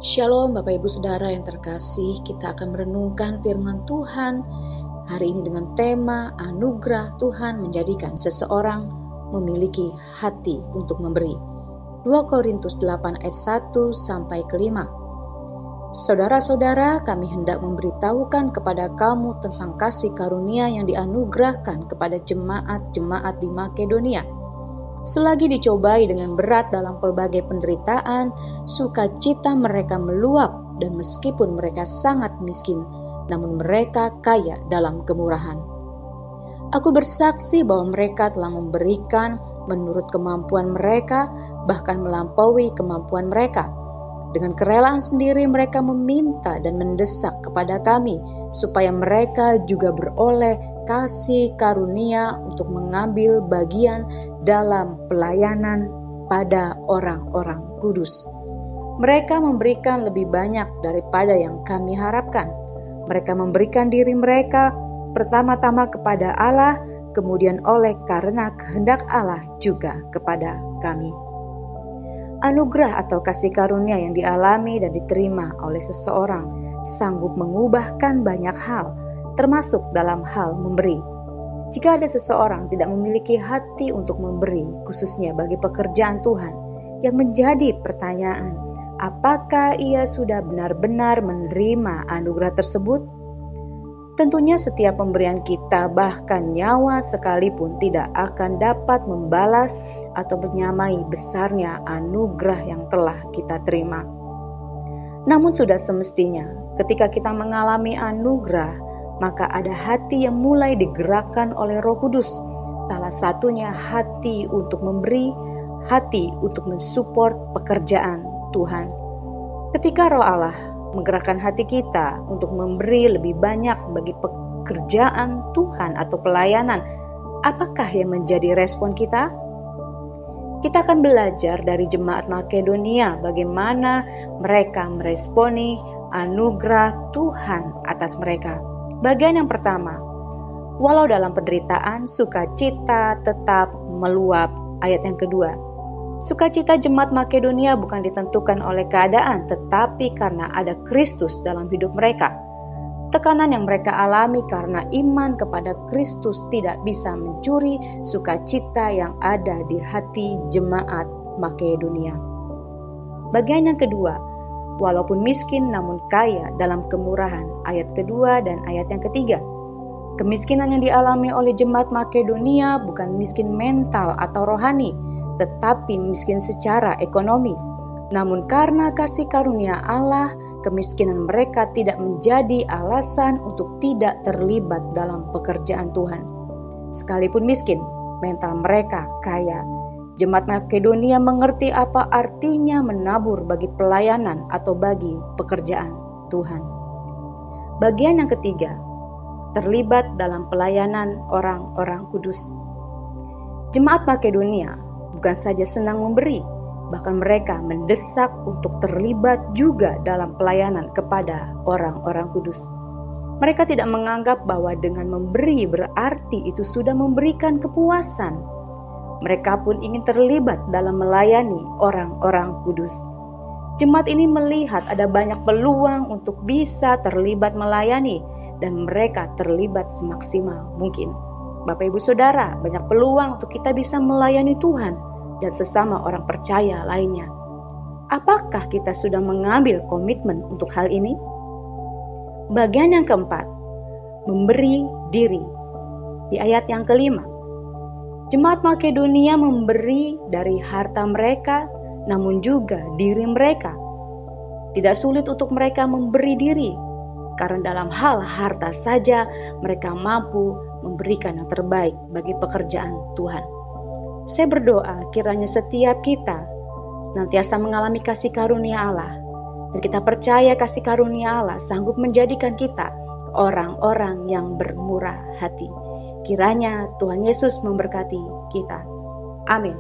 Shalom Bapak Ibu Saudara yang terkasih, kita akan merenungkan firman Tuhan hari ini dengan tema anugerah Tuhan menjadikan seseorang memiliki hati untuk memberi. 2 Korintus 8 ayat 1 sampai ke 5. Saudara-saudara, kami hendak memberitahukan kepada kamu tentang kasih karunia yang dianugerahkan kepada jemaat-jemaat di Makedonia. Selagi dicobai dengan berat dalam pelbagai penderitaan, sukacita mereka meluap, dan meskipun mereka sangat miskin, namun mereka kaya dalam kemurahan. Aku bersaksi bahwa mereka telah memberikan menurut kemampuan mereka, bahkan melampaui kemampuan mereka. Dengan kerelaan sendiri mereka meminta dan mendesak kepada kami, supaya mereka juga beroleh kasih karunia untuk mengambil bagian dalam pelayanan pada orang-orang kudus. Mereka memberikan lebih banyak daripada yang kami harapkan. Mereka memberikan diri mereka pertama-tama kepada Allah, kemudian oleh karena kehendak Allah juga kepada kami. Anugerah atau kasih karunia yang dialami dan diterima oleh seseorang sanggup mengubahkan banyak hal, termasuk dalam hal memberi. Jika ada seseorang tidak memiliki hati untuk memberi, khususnya bagi pekerjaan Tuhan, yang menjadi pertanyaan, apakah ia sudah benar-benar menerima anugerah tersebut? Tentunya setiap pemberian kita, bahkan nyawa sekalipun, tidak akan dapat membalas atau menyamai besarnya anugerah yang telah kita terima. Namun sudah semestinya, ketika kita mengalami anugerah, maka ada hati yang mulai digerakkan oleh Roh Kudus. Salah satunya hati untuk memberi, hati untuk mensupport pekerjaan Tuhan. Ketika Roh Allah menggerakkan hati kita untuk memberi lebih banyak bagi pekerjaan Tuhan atau pelayanan, apakah yang menjadi respon kita? Kita akan belajar dari jemaat Makedonia bagaimana mereka meresponi anugerah Tuhan atas mereka. Bagian yang pertama, walau dalam penderitaan, sukacita tetap meluap. Ayat yang kedua, sukacita jemaat Makedonia bukan ditentukan oleh keadaan, tetapi karena ada Kristus dalam hidup mereka. Tekanan yang mereka alami karena iman kepada Kristus tidak bisa mencuri sukacita yang ada di hati jemaat Makedonia. Bagian yang kedua, walaupun miskin namun kaya dalam kemurahan. Ayat kedua dan ayat yang ketiga. Kemiskinan yang dialami oleh jemaat Makedonia bukan miskin mental atau rohani, tetapi miskin secara ekonomi. Namun karena kasih karunia Allah, kemiskinan mereka tidak menjadi alasan untuk tidak terlibat dalam pekerjaan Tuhan. Sekalipun miskin, mental mereka kaya. Jemaat Makedonia mengerti apa artinya menabur bagi pelayanan atau bagi pekerjaan Tuhan. Bagian yang ketiga, terlibat dalam pelayanan orang-orang kudus. Jemaat Makedonia bukan saja senang memberi, bahkan mereka mendesak untuk terlibat juga dalam pelayanan kepada orang-orang kudus. Mereka tidak menganggap bahwa dengan memberi berarti itu sudah memberikan kepuasan. Mereka pun ingin terlibat dalam melayani orang-orang kudus. Jemaat ini melihat ada banyak peluang untuk bisa terlibat melayani, dan mereka terlibat semaksimal mungkin. Bapak Ibu Saudara, banyak peluang untuk kita bisa melayani Tuhan dan sesama orang percaya lainnya. Apakah kita sudah mengambil komitmen untuk hal ini? Bagian yang keempat, memberi diri. Di ayat yang kelima, jemaat Makedonia memberi dari harta mereka, namun juga diri mereka. Tidak sulit untuk mereka memberi diri, karena dalam hal harta saja mereka mampu memberikan yang terbaik bagi pekerjaan Tuhan. Saya berdoa kiranya setiap kita senantiasa mengalami kasih karunia Allah, dan kita percaya kasih karunia Allah sanggup menjadikan kita orang-orang yang bermurah hati. Kiranya Tuhan Yesus memberkati kita. Amin.